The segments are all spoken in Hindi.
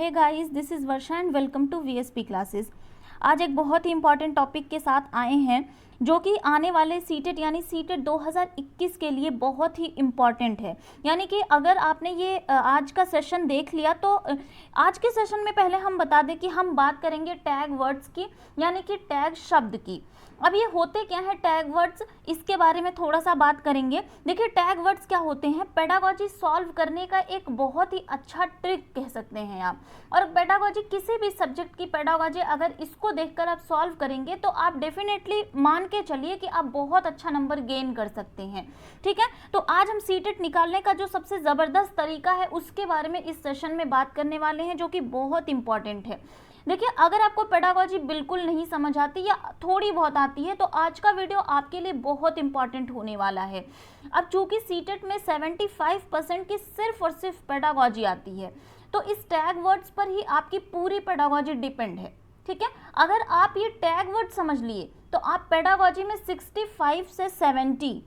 Hey guys, this is Varsha and welcome to VSP classes. आज एक बहुत ही इंपॉर्टेंट टॉपिक के साथ आए हैं जो कि आने वाले सीटेट यानी सीटेट 2021 के लिए बहुत ही इम्पॉर्टेंट है। यानी कि अगर आपने ये आज का सेशन देख लिया तो आज के सेशन में पहले हम बता दें कि हम बात करेंगे टैग वर्ड्स की, यानी कि टैग शब्द की। अब ये होते क्या है टैग वर्ड्स, इसके बारे में थोड़ा सा बात करेंगे। देखिए, टैग वर्ड्स क्या होते हैं? पेडागोजी सॉल्व करने का एक बहुत ही अच्छा ट्रिक कह सकते हैं आप। और पेडागोजी, किसी भी सब्जेक्ट की पेडागोजी अगर इसको देखकर आप सॉल्व करेंगे तो आप डेफिनेटली मान के चलिए कि आप बहुत अच्छा नंबर गेन कर सकते हैं। ठीक है, तो आज हम सीटेट निकालने का जो सबसे ज़बरदस्त तरीका है उसके बारे में इस सेशन में बात करने वाले हैं, जो कि बहुत इंपॉर्टेंट है। देखिए, अगर आपको पेडागोजी बिल्कुल नहीं समझ आती या थोड़ी बहुत आती है तो आज का वीडियो आपके लिए बहुत इंपॉर्टेंट होने वाला है। अब चूंकि सीटेट में 75% की सिर्फ और सिर्फ पेडागोजी आती है, तो इस टैग वर्ड्स पर ही आपकी पूरी पेडागोजी डिपेंड है। ठीक है, अगर आप ये टैग वर्ड समझ लिए तो आप पेडागोजी में 65 से 70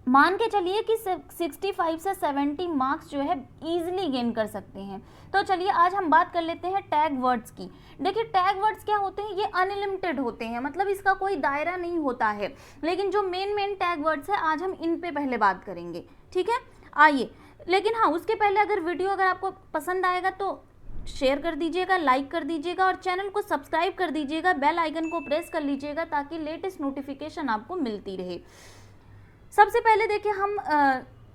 मान के चलिए कि 65 से 70 मार्क्स जो है इजीली गेन कर सकते हैं। तो चलिए आज हम बात कर लेते हैं टैग वर्ड्स की। देखिए, टैग वर्ड्स क्या होते हैं? ये अनलिमिटेड होते हैं, मतलब इसका कोई दायरा नहीं होता है। लेकिन जो मेन टैग वर्ड्स है आज हम इन पे पहले बात करेंगे। ठीक है, आइए। लेकिन हाँ, उसके पहले अगर वीडियो अगर आपको पसंद आएगा तो शेयर कर दीजिएगा, लाइक कर दीजिएगा और चैनल को सब्सक्राइब कर दीजिएगा, बेल आइकन को प्रेस कर लीजिएगा ताकि लेटेस्ट नोटिफिकेशन आपको मिलती रहे। सबसे पहले देखिए, हम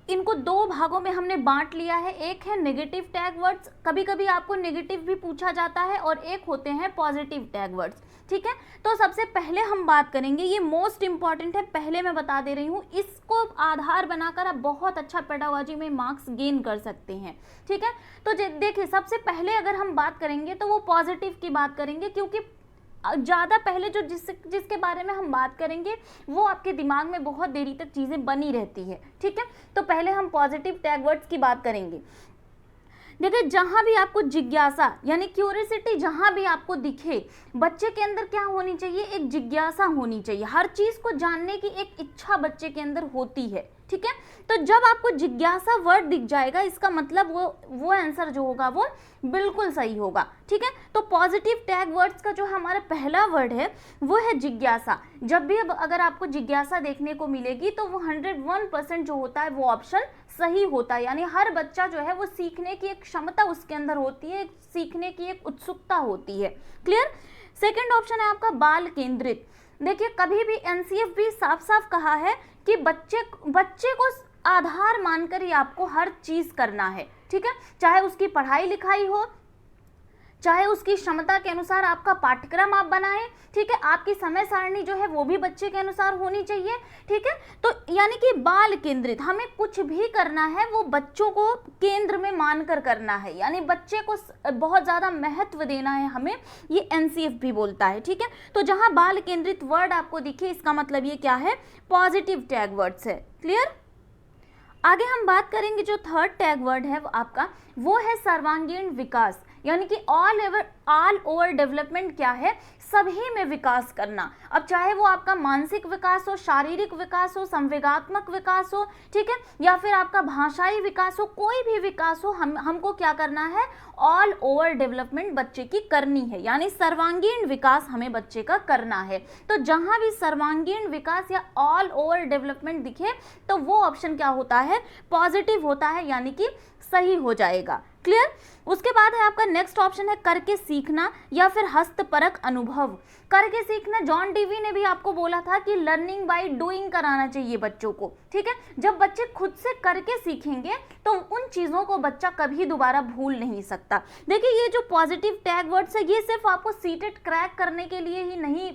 इनको दो भागों में हमने बांट लिया है। एक है नेगेटिव टैग वर्ड्स, कभी कभी आपको नेगेटिव भी पूछा जाता है, और एक होते हैं पॉजिटिव टैग वर्ड्स। ठीक है, तो सबसे पहले हम बात करेंगे, ये मोस्ट इंपॉर्टेंट है, पहले मैं बता दे रही हूँ, इसको आधार बनाकर आप बहुत अच्छा पेडागोजी में मार्क्स गेन कर सकते हैं। ठीक है, तो देखिए, सबसे पहले अगर हम बात करेंगे तो वो पॉजिटिव की बात करेंगे, क्योंकि ज़्यादा पहले जो जिसके बारे में हम बात करेंगे वो आपके दिमाग में बहुत देरी तक चीज़ें बनी रहती है। ठीक है, तो पहले हम पॉजिटिव टैग वर्ड्स की बात करेंगे। देखिए, जहाँ भी आपको जिज्ञासा यानी क्यूरियोसिटी जहाँ भी आपको दिखे, बच्चे के अंदर क्या होनी चाहिए? एक जिज्ञासा होनी चाहिए। हर चीज़ को जानने की एक इच्छा बच्चे के अंदर होती है। ठीक है, तो जब आपको जिज्ञासा वर्ड दिख जाएगा, इसका मतलब वो आंसर जो होगा वो बिल्कुल सही होगा। ठीक है, तो पॉजिटिव टैग वर्ड्स का जो हमारा पहला वर्ड है वो है जिज्ञासा। जब भी अगर आपको जिज्ञासा देखने को मिलेगी तो वो 101% जो होता है वो ऑप्शन सही होता है। यानी हर बच्चा जो है वो सीखने की एक क्षमता उसके अंदर होती है, सीखने की एक उत्सुकता होती है। क्लियर? सेकंड ऑप्शन है आपका बाल केंद्रित। देखिए, कभी भी एनसीएफ भी साफ साफ कहा है कि बच्चे को आधार मानकर ही आपको हर चीज करना है। ठीक है, चाहे उसकी पढ़ाई लिखाई हो, चाहे उसकी क्षमता के अनुसार आपका पाठ्यक्रम आप बनाएं। ठीक है, आपकी समय सारणी जो है वो भी बच्चे के अनुसार होनी चाहिए। ठीक है, तो यानी कि बाल केंद्रित, हमें कुछ भी करना है वो बच्चों को केंद्र में मानकर करना है, यानी बच्चे को बहुत ज़्यादा महत्व देना है हमें, ये एनसीएफ भी बोलता है। ठीक है, तो जहाँ बाल केंद्रित वर्ड आपको दिखे इसका मतलब ये क्या है? पॉजिटिव टैग वर्ड्स है। क्लियर? आगे हम बात करेंगे, जो थर्ड टैग वर्ड है आपका वो है सर्वांगीण विकास, यानी कि ऑल ओवर डेवलपमेंट क्या है? सभी में विकास करना। अब चाहे वो आपका मानसिक विकास हो, शारीरिक विकास हो, संवेगात्मक विकास हो, ठीक है, या फिर आपका भाषाई विकास हो, कोई भी विकास हो, हमको क्या करना है? ऑल ओवर डेवलपमेंट बच्चे की करनी है, यानी सर्वांगीण विकास हमें बच्चे का करना है। तो जहां भी सर्वांगीण विकास या ऑल ओवर डेवलपमेंट दिखे तो वो ऑप्शन क्या होता है? पॉजिटिव होता है, यानी कि सही हो जाएगा। क्लियर? उसके बाद है आपका नेक्स्ट ऑप्शन है करके सीखना या फिर हस्तपरक अनुभव। करके सीखना, जॉन डीवी ने भी आपको बोला था कि लर्निंग बाय डूइंग कराना चाहिए बच्चों को। ठीक है, जब बच्चे खुद से करके सीखेंगे तो उन चीज़ों को बच्चा कभी दोबारा भूल नहीं सकता। देखिए, ये जो पॉजिटिव टैग वर्ड्स है ये सिर्फ आपको सीटेट क्रैक करने के लिए ही नहीं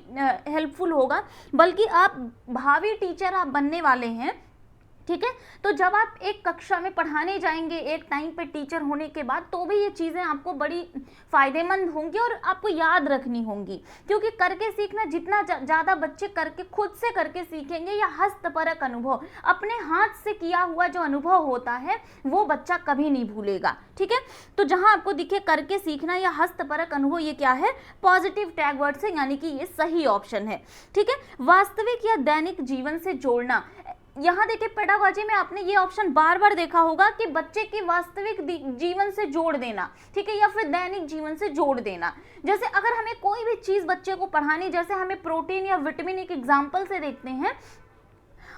हेल्पफुल होगा, बल्कि आप भावी टीचर आप बनने वाले हैं। ठीक है, तो जब आप एक कक्षा में पढ़ाने जाएंगे एक टाइम पे टीचर होने के बाद, तो भी ये चीज़ें आपको बड़ी फ़ायदेमंद होंगी और आपको याद रखनी होंगी, क्योंकि करके सीखना, जितना ज़्यादा बच्चे करके खुद से करके सीखेंगे या हस्तपरक अनुभव, अपने हाथ से किया हुआ जो अनुभव होता है वो बच्चा कभी नहीं भूलेगा। ठीक है, तो जहाँ आपको दिखे करके सीखना या हस्तपरक अनुभव, ये क्या है? पॉजिटिव टैग वर्ड है, यानी कि ये सही ऑप्शन है। ठीक है, वास्तविक या दैनिक जीवन से जोड़ना, यहाँ देखिए पेडागोजी में आपने ये ऑप्शन बार बार देखा होगा कि बच्चे की वास्तविक जीवन से जोड़ देना, ठीक है, या फिर दैनिक जीवन से जोड़ देना। जैसे अगर हमें कोई भी चीज बच्चे को पढ़ानी, जैसे हमें प्रोटीन या विटामिन, एक एग्जाम्पल से देखते हैं,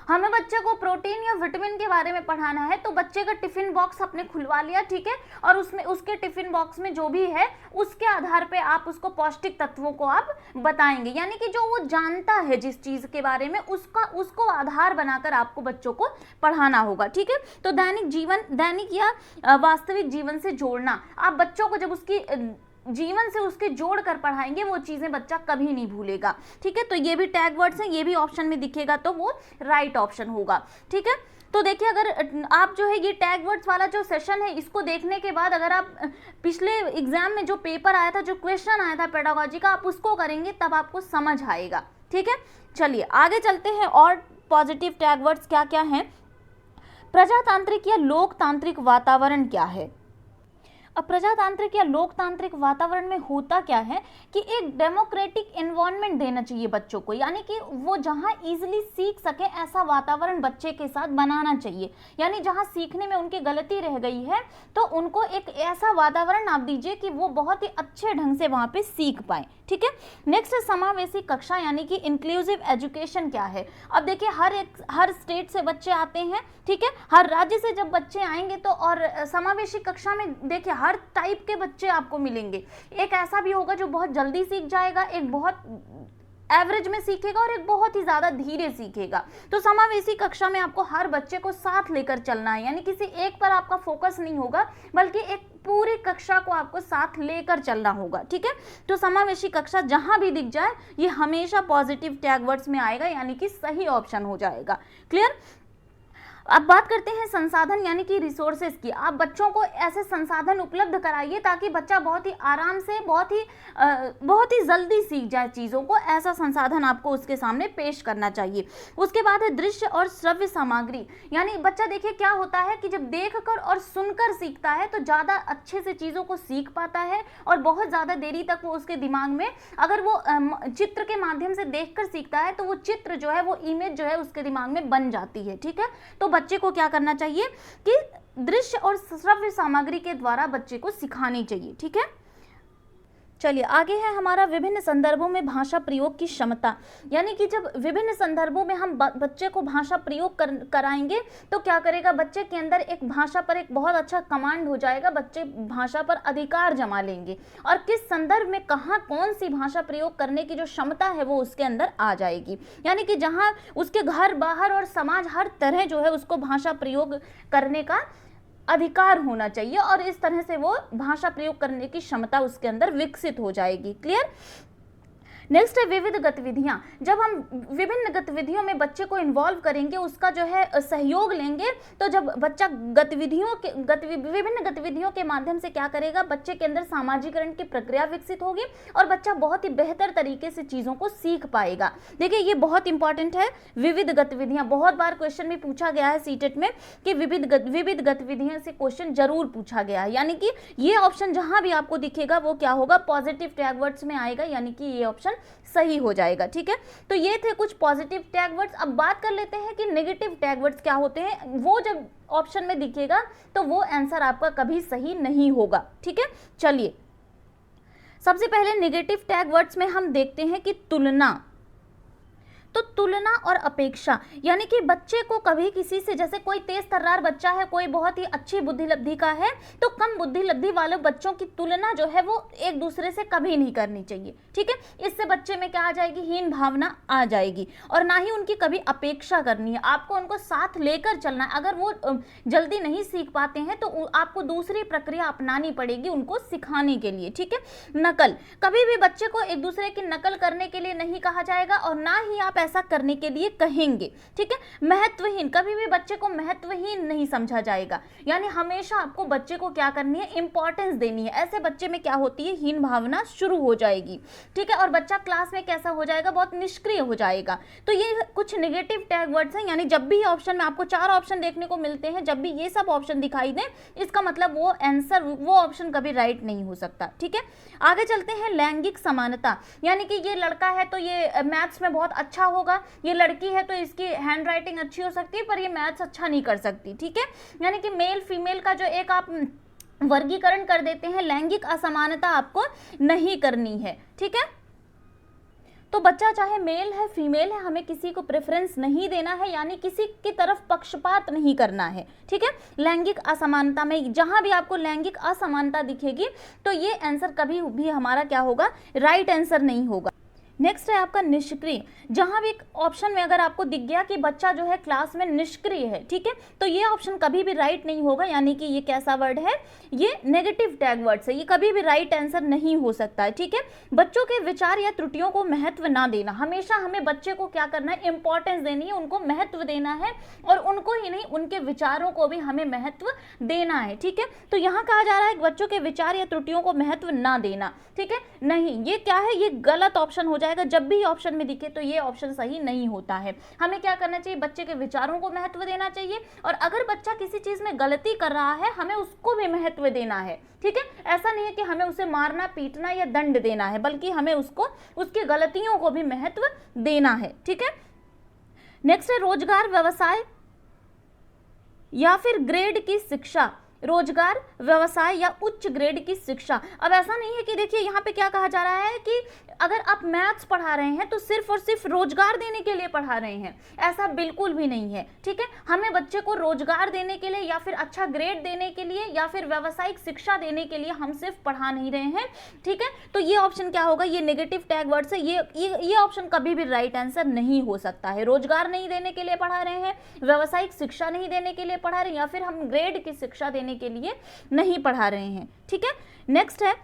हमें बच्चे को प्रोटीन या विटामिन के बारे में पढ़ाना है, तो बच्चे का टिफिन बॉक्स आपने खुलवा लिया, ठीक है, और उसमें उसके टिफिन बॉक्स में जो भी है उसके आधार पे आप उसको पौष्टिक तत्वों को आप बताएंगे, यानी कि जो वो जानता है जिस चीज के बारे में उसको आधार बनाकर आपको बच्चों को पढ़ाना होगा, ठीक है। तो दैनिक या वास्तविक जीवन से जोड़ना, आप बच्चों को जब उसकी जीवन से उसके जोड़ कर पढ़ाएंगे वो चीजें बच्चा कभी नहीं भूलेगा, ठीक है। तो ये भी टैग वर्ड्स हैं, ये भी ऑप्शन में दिखेगा तो वो राइट ऑप्शन होगा, ठीक है। तो देखिए अगर आप जो है ये टैग वर्ड्स वाला जो सेशन है इसको देखने के बाद अगर आप पिछले एग्जाम में जो पेपर आया था, जो क्वेश्चन आया था पेडागोजी का, आप उसको करेंगे तब आपको समझ आएगा, ठीक है। चलिए आगे चलते हैं और पॉजिटिव टैग वर्ड्स क्या क्या हैं। प्रजातांत्रिक या लोकतांत्रिक वातावरण क्या है। अब प्रजातांत्रिक या लोकतांत्रिक वातावरण में होता क्या है कि एक डेमोक्रेटिक एनवायरनमेंट देना चाहिए बच्चों को, यानी कि वो जहां इजीली सीख सके ऐसा वातावरण बच्चे के साथ बनाना चाहिए, यानी जहां सीखने में उनकी गलती रह गई है तो उनको एक ऐसा वातावरण आप दीजिए कि वो बहुत ही अच्छे ढंग से वहां पे सीख पाए, ठीक है। नेक्स्ट है समावेशी कक्षा, यानी कि इंक्लूसिव एजुकेशन क्या है। अब देखिए हर स्टेट से बच्चे आते हैं, ठीक है, हर राज्य से जब बच्चे आएंगे तो और समावेशी कक्षा में देखिए हर टाइप के बच्चे आपको मिलेंगे। एक ऐसा भी होगा जो बहुत जल्दी सीख जाएगा, एक बहुत एवरेज में सीखेगा और एक बहुत ही ज्यादा धीरे सीखेगा। तो समावेशी कक्षा में आपको हर बच्चे को साथ लेकर चलना है, यानी किसी एक पर आपका फोकस नहीं होगा बल्कि एक पूरी कक्षा को आपको साथ लेकर चलना होगा, ठीक है। तो समावेशी कक्षा जहां भी दिख जाए ये हमेशा पॉजिटिव टैग वर्ड्स में आएगा, यानी कि सही ऑप्शन हो जाएगा। क्लियर। अब बात करते हैं संसाधन यानी कि रिसोर्सेज की। आप बच्चों को ऐसे संसाधन उपलब्ध कराइए ताकि बच्चा बहुत ही आराम से बहुत ही जल्दी सीख जाए चीज़ों को, ऐसा संसाधन आपको उसके सामने पेश करना चाहिए। उसके बाद है दृश्य और श्रव्य सामग्री, यानी बच्चा देखिए क्या होता है कि जब देखकर और सुनकर सीखता है तो ज़्यादा अच्छे से चीज़ों को सीख पाता है और बहुत ज़्यादा देरी तक वो उसके दिमाग में, अगर वो चित्र के माध्यम से देखकर सीखता है तो वो चित्र जो है, वो इमेज जो है उसके दिमाग में बन जाती है, ठीक है। तो बच्चे को क्या करना चाहिए कि दृश्य और श्रव्य सामग्री के द्वारा बच्चे को सिखानी चाहिए, ठीक है। चलिए आगे है हमारा विभिन्न संदर्भों में भाषा प्रयोग की क्षमता, यानी कि जब विभिन्न संदर्भों में हम बच्चे को भाषा प्रयोग कराएंगे तो क्या करेगा, बच्चे के अंदर एक भाषा पर एक बहुत अच्छा कमांड हो जाएगा, बच्चे भाषा पर अधिकार जमा लेंगे और किस संदर्भ में कहाँ कौन सी भाषा प्रयोग करने की जो क्षमता है वो उसके अंदर आ जाएगी, यानी कि जहाँ उसके घर बाहर और समाज हर तरह जो है उसको भाषा प्रयोग करने का अधिकार होना चाहिए और इस तरह से वो भाषा प्रयोग करने की क्षमता उसके अंदर विकसित हो जाएगी। क्लियर। नेक्स्ट है विविध गतिविधियां। जब हम विभिन्न गतिविधियों में बच्चे को इन्वॉल्व करेंगे, उसका जो है सहयोग लेंगे, तो जब बच्चा विभिन्न गतिविधियों के माध्यम से क्या करेगा, बच्चे के अंदर सामाजिकरण की प्रक्रिया विकसित होगी और बच्चा बहुत ही बेहतर तरीके से चीज़ों को सीख पाएगा। देखिए ये बहुत इंपॉर्टेंट है, विविध गतिविधियां। बहुत बार क्वेश्चन में पूछा गया है सीटेट में कि विविध गतिविधियों से क्वेश्चन जरूर पूछा गया है, यानी कि ये ऑप्शन जहां भी आपको दिखेगा वो क्या होगा, पॉजिटिव टैग वर्ड्स में आएगा, यानी कि ये ऑप्शन सही हो जाएगा, ठीक है। तो ये थे कुछ पॉजिटिव टैग वर्ड्स। अब बात कर लेते हैं कि नेगेटिव टैग वर्ड्स क्या होते हैं। वो जब ऑप्शन में दिखेगा तो वो आंसर आपका कभी सही नहीं होगा, ठीक है। चलिए सबसे पहले नेगेटिव टैग वर्ड्स में हम देखते हैं कि तुलना। तो तुलना और अपेक्षा, यानी कि बच्चे को कभी किसी से, जैसे कोई तेज तर्रार बच्चा है, कोई बहुत ही अच्छी बुद्धि लब्धि का है, तो कम बुद्धि लब्धि वाले बच्चों की तुलना जो है वो एक दूसरे से कभी नहीं करनी चाहिए, ठीक है। इससे बच्चे में क्या आ जाएगी, हीन भावना आ जाएगी और ना ही उनकी कभी अपेक्षा करनी है। आपको उनको साथ लेकर चलना है। अगर वो जल्दी नहीं सीख पाते हैं तो आपको दूसरी प्रक्रिया अपनानी पड़ेगी उनको सिखाने के लिए, ठीक है। नकल, कभी भी बच्चे को एक दूसरे की नकल करने के लिए नहीं कहा जाएगा और ना ही आप ऐसा करने के लिए कहेंगे, ठीक है। महत्वहीन, कभी भी बच्चे को महत्वहीन नहीं समझा जाएगा, यानी हमेशा आपको बच्चे को क्या करनी है, इंपॉर्टेंस देनी है। ऐसे बच्चे में क्या होती है, हीन भावना शुरू हो जाएगी, ठीक है, और बच्चा क्लास में कैसा हो जाएगा, बहुत निष्क्रिय हो जाएगा। तो ये कुछ नेगेटिव टैग वर्ड्स हैं, यानी जब भी ऑप्शन में आपको 4 ऑप्शन देखने को मिलते हैं, जब भी ये सब ऑप्शन दिखाई दें इसका मतलब वो आंसर, वो ऑप्शन कभी राइट नहीं हो सकता, ठीक है। आगे चलते हैं लैंगिक समानता, यानी कि ये लड़का है तो ये मैथ्स में बहुत अच्छा होगा, ये लड़की है तो इसकी हैंड राइटिंग अच्छी हो सकती है पर ये मैथ्स अच्छा नहीं कर सकती, ठीक है। यानी कि मेल फीमेल का जो एक आप वर्गीकरण कर देते हैं, लैंगिक असमानता आपको नहीं करनी है, ठीक है। तो बच्चा चाहे मेल है फीमेल है, हमें किसी को प्रेफरेंस नहीं देना है, यानी किसी की तरफ पक्षपात नहीं करना है, ठीक है। लैंगिक असमानता में जहां भी आपको लैंगिक असमानता दिखेगी तो ये आंसर कभी भी हमारा क्या होगा, राइट आंसर नहीं होगा। नेक्स्ट है आपका निष्क्रिय। जहां भी एक ऑप्शन में अगर आपको दिख गया कि बच्चा जो है क्लास में निष्क्रिय है, ठीक है, तो ये ऑप्शन कभी भी राइट नहीं होगा, यानी कि ये कैसा वर्ड है, ये नेगेटिव टैग वर्ड्स है, ये कभी भी राइट आंसर नहीं हो सकता है, ठीक है। बच्चों के विचार या त्रुटियों को महत्व ना देना, हमेशा हमें बच्चे को क्या करना है, इंपॉर्टेंस देनी है, उनको महत्व देना है, और उनको ही नहीं उनके विचारों को भी हमें महत्व देना है, ठीक है। तो यहाँ कहा जा रहा है बच्चों के विचार या त्रुटियों को महत्व ना देना, ठीक है, नहीं, ये क्या है, ये गलत ऑप्शन हो जाएगा। जब भी ऑप्शन में दिखे तो ये ऑप्शन सही नहीं होता है। हमें क्या करना चाहिए, बच्चे के विचारों को महत्व देना चाहिए, और अगर बच्चा किसी चीज में गलती कर रहा है हमें उसको भी महत्व देना है, ठीक है। ऐसा नहीं है कि हमें उसे मारना पीटना या दंड देना है, बल्कि हमें उसको उसकी गलतियों को भी महत्व देना है, ठीक है। नेक्स्ट है रोजगार, व्यवसाय या फिर ग्रेड की शिक्षा। रोजगार, व्यवसाय या उच्च ग्रेड की शिक्षा। अब ऐसा नहीं है कि देखिए यहाँ पे क्या कहा जा रहा है कि अगर आप मैथ्स पढ़ा रहे हैं तो सिर्फ और सिर्फ रोजगार देने के लिए पढ़ा रहे हैं, ऐसा बिल्कुल भी नहीं है, ठीक है। हमें बच्चे को रोजगार देने के लिए या फिर अच्छा ग्रेड देने के लिए या फिर व्यावसायिक शिक्षा देने के लिए हम सिर्फ पढ़ा नहीं रहे हैं, ठीक है। तो ये ऑप्शन क्या होगा, ये नेगेटिव टैग वर्ड से ये ऑप्शन कभी भी राइट आंसर नहीं हो सकता है। रोजगार नहीं देने के लिए पढ़ा रहे हैं, व्यावसायिक शिक्षा नहीं देने के लिए पढ़ा रहे हैं, या फिर हम ग्रेड की शिक्षा देने के लिए नहीं पढ़ा रहे हैं, ठीक है। नेक्स्ट है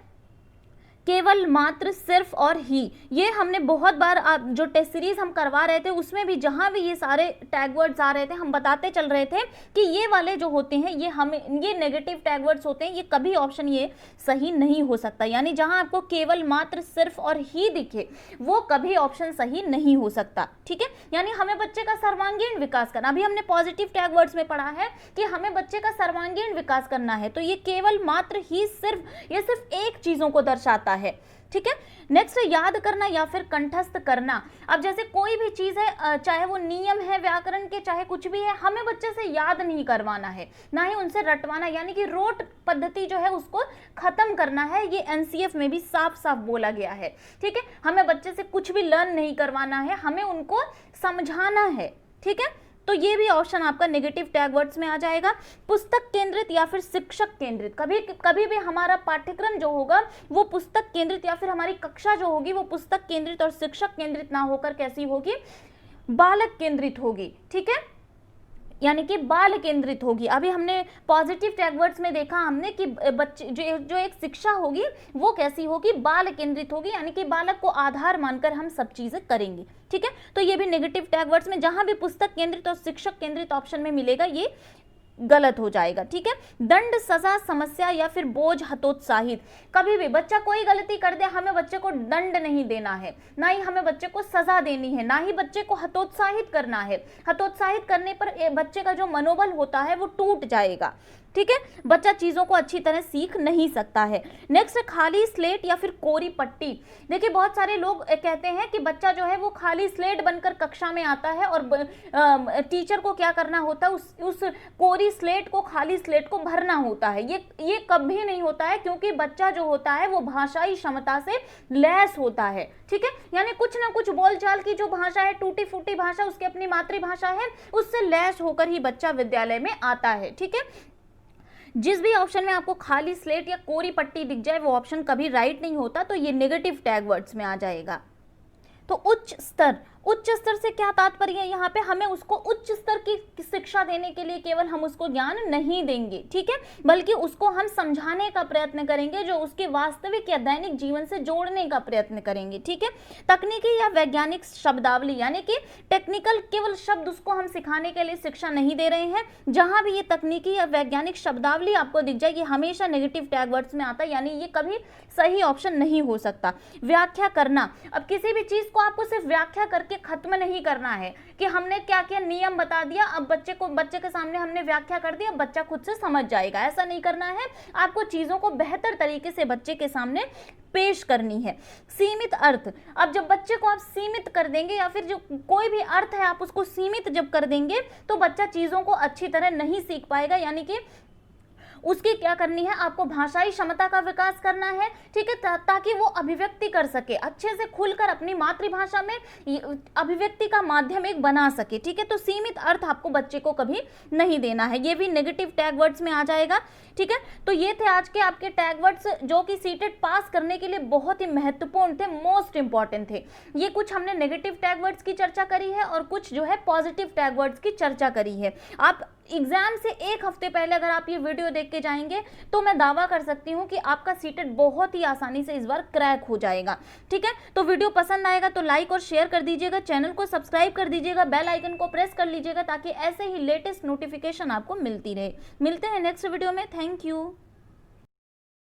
केवल, मात्र, सिर्फ और ही। ये हमने बहुत बार आप जो टेस्ट सीरीज हम करवा रहे थे उसमें भी जहां भी ये सारे टैग वर्ड्स आ रहे थे हम बताते चल रहे थे कि ये वाले जो होते हैं ये नेगेटिव टैग वर्ड्स होते हैं, ये कभी ऑप्शन ये सही नहीं हो सकता। यानी जहां आपको केवल, मात्र, सिर्फ और ही दिखे वो कभी ऑप्शन सही नहीं हो सकता, ठीक है। यानी हमें बच्चे का सर्वांगीण विकास करना, अभी हमने पॉजिटिव टैग वर्ड्स में पढ़ा है कि हमें बच्चे का सर्वांगीण विकास करना है, तो ये केवल, मात्र, ही, सिर्फ, ये सिर्फ एक चीजों को दर्शाता है, ठीक है। नेक्स्ट है याद करना या फिर कंठस्थ करना। अब जैसे कोई भी चीज है, चाहे वो नियम है व्याकरण के, चाहे कुछ भी है, हमें बच्चे से याद नहीं करवाना है, ना ही उनसे रटवाना, यानी कि रोट पद्धति जो है उसको खत्म करना है। ये एनसीएफ में भी साफ साफ बोला गया है, ठीक है। हमें बच्चे से कुछ भी लर्न नहीं करवाना है, हमें उनको समझाना है, ठीक है। तो ये भी ऑप्शन आपका नेगेटिव टैग वर्ड्स में आ जाएगा। पुस्तक केंद्रित या फिर शिक्षक केंद्रित, कभी भी हमारा पाठ्यक्रम जो होगा वो पुस्तक केंद्रित या फिर हमारी कक्षा जो होगी वो पुस्तक केंद्रित और शिक्षक केंद्रित ना होकर कैसी होगी, बालक केंद्रित होगी, ठीक है, यानी कि बाल केंद्रित होगी। अभी हमने पॉजिटिव टैग वर्ड्स में देखा हमने कि बच्चे जो एक शिक्षा होगी वो कैसी होगी, बाल केंद्रित होगी, यानी कि बालक को आधार मानकर हम सब चीजें करेंगे, ठीक है। तो ये भी नेगेटिव टैग वर्ड्स में जहां भी पुस्तक केंद्रित और शिक्षक केंद्रित ऑप्शन में मिलेगा ये गलत हो जाएगा, ठीक है। दंड, सजा, समस्या या फिर बोझ, हतोत्साहित। कभी भी बच्चा कोई गलती कर दे हमें बच्चे को दंड नहीं देना है, ना ही हमें बच्चे को सजा देनी है, ना ही बच्चे को हतोत्साहित करना है। हतोत्साहित करने पर बच्चे का जो मनोबल होता है वो टूट जाएगा, ठीक है, बच्चा चीजों को अच्छी तरह सीख नहीं सकता है। नेक्स्ट, खाली स्लेट या फिर कोरी पट्टी। देखिए बहुत सारे लोग कहते हैं कि बच्चा जो है वो खाली स्लेट बनकर कक्षा में आता है और टीचर को क्या करना होता है, उस कोरी स्लेट को, खाली स्लेट को भरना होता है। ये कभी नहीं होता है, क्योंकि बच्चा जो होता है वो भाषाई क्षमता से लैस होता है, ठीक है। यानी कुछ ना कुछ बोलचाल की जो भाषा है, टूटी फूटी भाषा, उसकी अपनी मातृभाषा है, उससे लैस होकर ही बच्चा विद्यालय में आता है, ठीक है। जिस भी ऑप्शन में आपको खाली स्लेट या कोरी पट्टी दिख जाए वो ऑप्शन कभी राइट नहीं होता, तो ये नेगेटिव टैग वर्ड्स में आ जाएगा। तो उच्च स्तर, उच्च स्तर से क्या तात्पर्य है, यहाँ पे हमें उसको उच्च स्तर की शिक्षा देने के लिए केवल हम उसको ज्ञान नहीं देंगे, ठीक है, बल्कि उसको हम समझाने का प्रयत्न करेंगे, जो उसके वास्तविक या दैनिक जीवन से जोड़ने का प्रयत्न करेंगे, ठीक है। तकनीकी या वैज्ञानिक शब्दावली, यानी कि टेक्निकल केवल शब्द उसको हम सिखाने के लिए शिक्षा नहीं दे रहे हैं। जहां भी ये तकनीकी या वैज्ञानिक शब्दावली आपको दिख जाए ये हमेशा नेगेटिव टैग वर्ड्स में आता है, यानी ये कभी सही ऑप्शन नहीं हो सकता। व्याख्या करना, अब किसी भी चीज को आपको सिर्फ व्याख्या करके के खत्म नहीं करना है कि हमने क्या क्या नियम बता दिया, अब बच्चे के सामने हमने व्याख्या कर दी, अब बच्चा खुद से समझ जाएगा। ऐसा नहीं करना है, आपको चीजों को बेहतर तरीके से बच्चे के सामने पेश करनी है। सीमित अर्थ, अब जब बच्चे को आप सीमित कर देंगे या फिर जो कोई भी अर्थ है आप उसको सीमित जब कर देंगे तो बच्चा चीजों को अच्छी तरह नहीं सीख पाएगा, यानी कि उसकी क्या करनी है, आपको भाषाई क्षमता का विकास करना है, ठीक है, ताकि वो अभिव्यक्ति कर सके, अच्छे से खुलकर अपनी मातृभाषा में अभिव्यक्ति का माध्यम एक बना सके, ठीक है। तो सीमित अर्थ आपको बच्चे को कभी नहीं देना है, ये भी नेगेटिव टैग वर्ड्स में आ जाएगा, ठीक है। तो ये थे आज के आपके टैग वर्ड्स जो कि सीटेट पास करने के लिए बहुत ही महत्वपूर्ण थे, मोस्ट इंपॉर्टेंट थे। ये कुछ हमने नेगेटिव टैग वर्ड्स की चर्चा करी है और कुछ जो है पॉजिटिव टैग वर्ड्स की चर्चा करी है। आप एग्जाम से एक हफ्ते पहले अगर आप ये वीडियो देख के जाएंगे तो मैं दावा कर सकती हूँ कि आपका सीटेट बहुत ही आसानी से इस बार क्रैक हो जाएगा, ठीक है। तो वीडियो पसंद आएगा तो लाइक और शेयर कर दीजिएगा, चैनल को सब्सक्राइब कर दीजिएगा, बेल आइकन को प्रेस कर लीजिएगा ताकि ऐसे ही लेटेस्ट नोटिफिकेशन आपको मिलती रहे। मिलते हैं नेक्स्ट वीडियो में। Thank you.